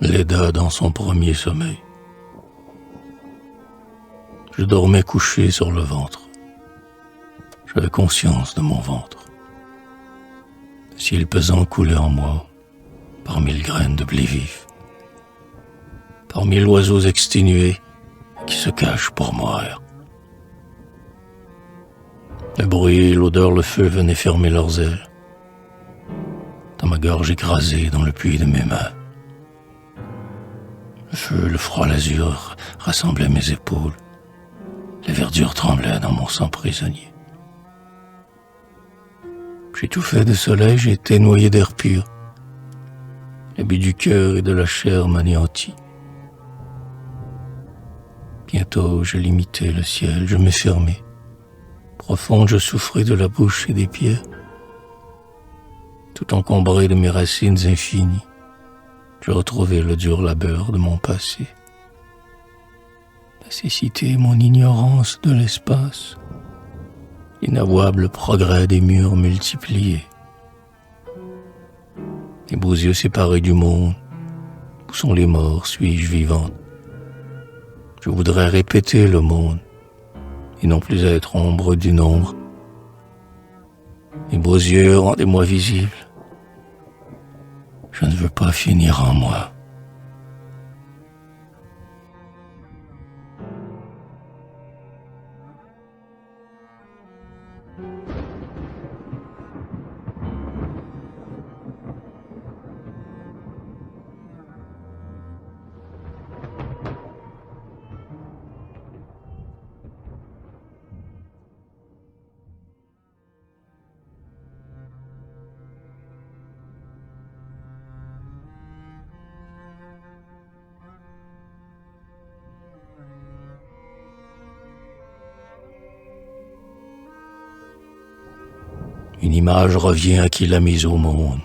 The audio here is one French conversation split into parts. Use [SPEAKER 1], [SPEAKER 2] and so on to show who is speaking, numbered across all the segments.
[SPEAKER 1] L'aida dans son premier sommeil. Je dormais couché sur le ventre. J'avais conscience de mon ventre. Le ciel pesant coulait en moi, par mille graines de blé vif, par mille oiseaux exténués qui se cachent pour mourir. Le bruit, l'odeur, le feu venaient fermer leurs ailes. Dans ma gorge écrasée, dans le puits de mes mains. Le feu, le froid, l'azur rassemblaient mes épaules. La verdure tremblait dans mon sang prisonnier. J'étouffais de soleil, j'étais noyé d'air pur. L'habit du cœur et de la chair m'anéantit. Bientôt, je limitais le ciel, je m'effermais. Profonde, je souffrais de la bouche et des pieds. Tout encombré de mes racines infinies, je retrouvais le dur labeur de mon passé. La cécité, mon ignorance de l'espace, l'inavouable progrès des murs multipliés. Les beaux yeux séparés du monde, où sont les morts, suis-je vivante? Je voudrais répéter le monde, et non plus être ombre d'une ombre. Les beaux yeux, rendez-moi visible. Je ne veux pas finir en moi. Une image revient à qui l'a mise au monde.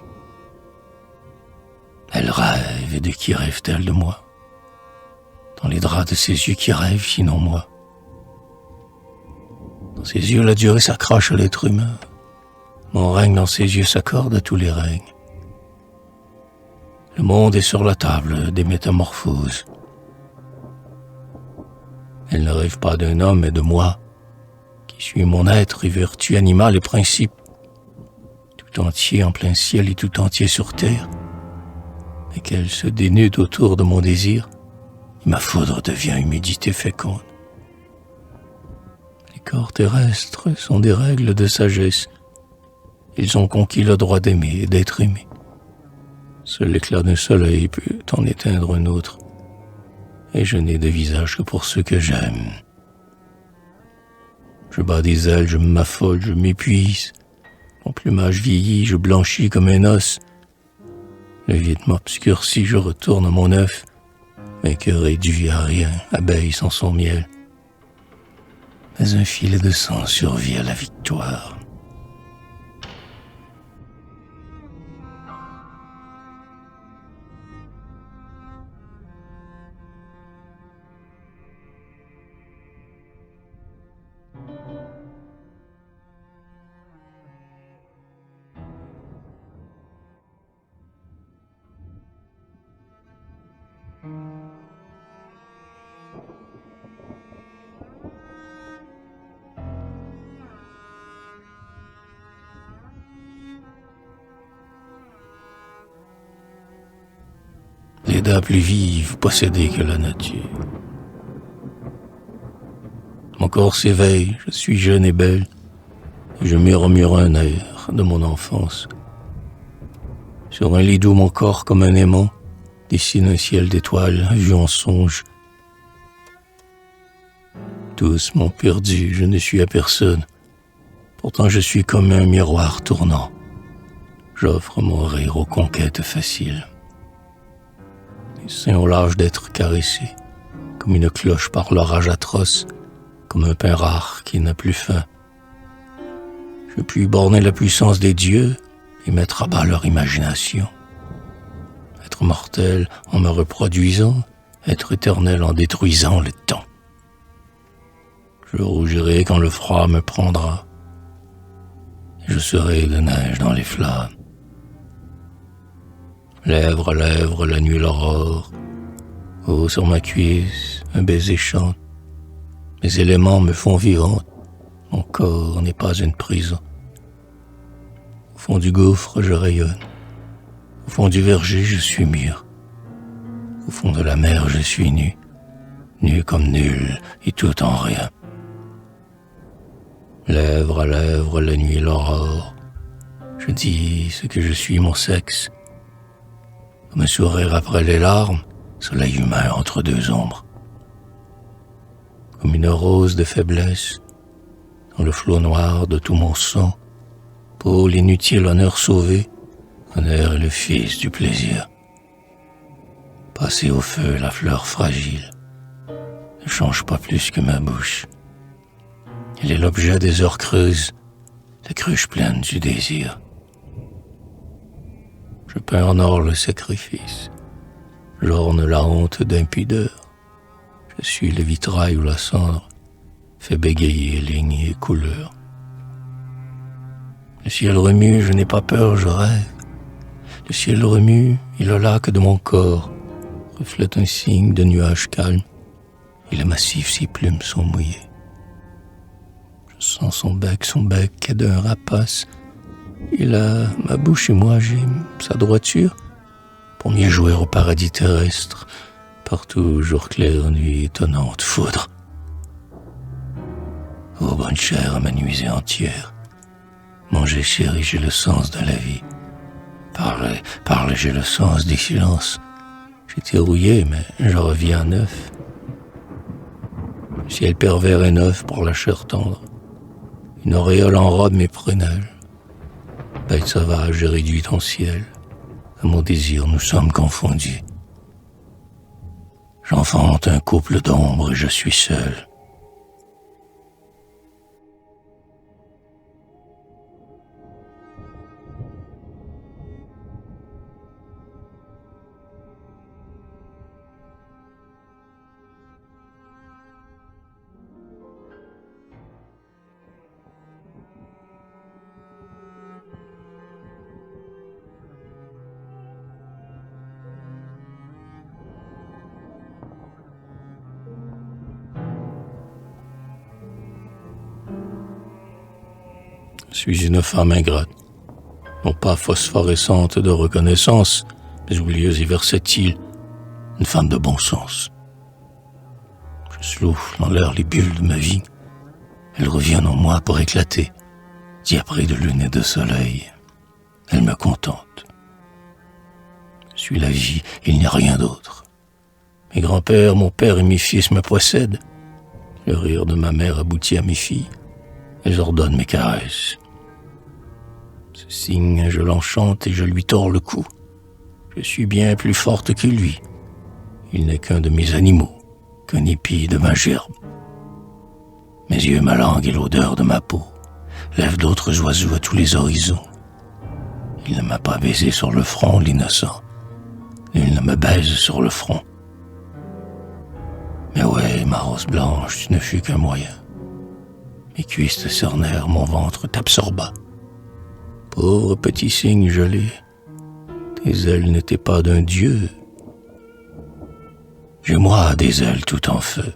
[SPEAKER 1] Elle rêve, et de qui rêve-t-elle de moi? Dans les draps de ses yeux qui rêvent, sinon moi. Dans ses yeux, la durée s'accroche à l'être humain. Mon règne dans ses yeux s'accorde à tous les règnes. Le monde est sur la table des métamorphoses. Elle ne rêve pas d'un homme, mais de moi, qui suis mon être et vertu animale et principe. Tout entier en plein ciel et tout entier sur terre, mais qu'elle se dénude autour de mon désir, et ma foudre devient humidité féconde. Les corps terrestres sont des règles de sagesse. Ils ont conquis le droit d'aimer et d'être aimés. Seul l'éclat d'un soleil peut en éteindre un autre, et je n'ai de visage que pour ceux que j'aime. Je bats des ailes, je m'affole, je m'épuise. Mon plumage vieillit, je blanchis comme un os. Le vide m'obscurcit, je retourne à mon œuf. Mon cœur réduit à rien, abeille sans son miel. Mais un filet de sang survit à la victoire. L'aida plus vive, possédée que la nature. Mon corps s'éveille, je suis jeune et belle, et je murmure un air de mon enfance. Sur un lit doux, mon corps comme un aimant dessine un ciel d'étoiles vu en songe. Tous m'ont perdu, je ne suis à personne. Pourtant je suis comme un miroir tournant. J'offre mon rire aux conquêtes faciles. Les seins ont l'âge d'être caressés, comme une cloche par l'orage atroce, comme un pain rare qui n'a plus faim. Je puis borner la puissance des dieux et mettre à bas leur imagination. Être mortel en me reproduisant, être éternel en détruisant le temps. Je rougirai quand le froid me prendra, et je serai de neige dans les flammes. Lèvre à lèvre, la nuit, l'aurore. Oh, sur ma cuisse, un baiser chante. Mes éléments me font vivante. Mon corps n'est pas une prison. Au fond du gouffre, je rayonne. Au fond du verger, je suis mûr. Au fond de la mer, je suis nu. Nu comme nul et tout en rien. Lèvre à lèvre, la nuit, l'aurore. Je dis ce que je suis, mon sexe. Comme un sourire après les larmes, soleil humain entre deux ombres. Comme une rose de faiblesse, dans le flot noir de tout mon sang, pour l'inutile honneur sauvé, honneur est le fils du plaisir. Passer au feu la fleur fragile, ne change pas plus que ma bouche. Elle est l'objet des heures creuses, la cruche pleine du désir. Je peins en or le sacrifice, j'orne la honte d'impudeur. Je suis le vitrail où la cendre fait bégayer lignes et couleurs. Le ciel remue, je n'ai pas peur, je rêve. Le ciel remue, et le lac de mon corps reflète un signe de nuage calme, et le massif, ses plumes sont mouillées. Je sens son bec d'un rapace. Il a ma bouche et moi j'ai sa droiture pour mieux jouer au paradis terrestre, partout jour clair, nuit étonnante, foudre. Ô bonne chère à ma nuisée entière, manger chéri, j'ai le sens de la vie. Parle, j'ai le sens des silences. J'étais rouillé, mais je reviens neuf. Le ciel pervers est neuf pour la chair tendre. Une auréole enrobe mes prunelles. Bête sauvage, j'ai réduit ton ciel. À mon désir, nous sommes confondus. J'enfante un couple d'ombre et je suis seul. Je suis une femme ingrate, non pas phosphorescente de reconnaissance, mais oublieuse et versatile, une femme de bon sens. Je souffle en l'air les bulles de ma vie, elles reviennent en moi pour éclater, diaprées de lune et de soleil, elles me contentent. Je suis la vie, il n'y a rien d'autre. Mes grands-pères, mon père et mes fils me possèdent, le rire de ma mère aboutit à mes filles, elles ordonnent mes caresses. Ce signe, je l'enchante et je lui tords le cou. Je suis bien plus forte que lui. Il n'est qu'un de mes animaux, qu'un épi de ma gerbe. Mes yeux, ma langue et l'odeur de ma peau lèvent d'autres oiseaux à tous les horizons. Il ne m'a pas baisé sur le front, l'innocent. Il ne me baise sur le front. Mais ouais, ma rose blanche, tu ne fus qu'un moyen. Mes cuisses te cernèrent, mon ventre t'absorba. Pauvre petit cygne gelé, tes ailes n'étaient pas d'un dieu. J'ai moi des ailes tout en feu.